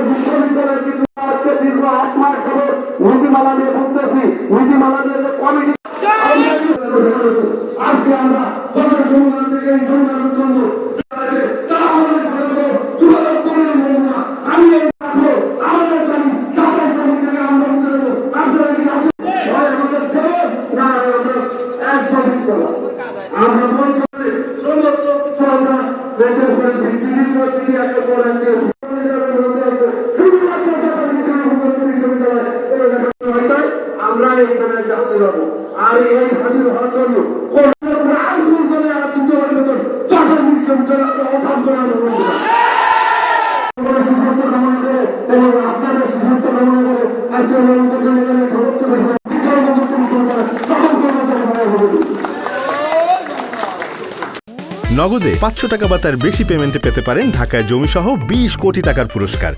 বিশ্ববিদ্যালয় কিন্তু আজকে দীর্ঘ 8 মাস ধরে নীতিমালা নিয়ে ভুগতেছি। নীতিমালা নিয়ে যে কমিটি আজকে আমরা জনসংখ্যা থেকে এই সংখ্যার জন্য আমরা এখানে যাতে যাবো আর এই হাজির হওয়ার জন্য নগদে 500 টাকা বা তার বেশি পেমেন্টে পেতে পারেন ঢাকায় জমিসহ 20 কোটি টাকার পুরস্কার।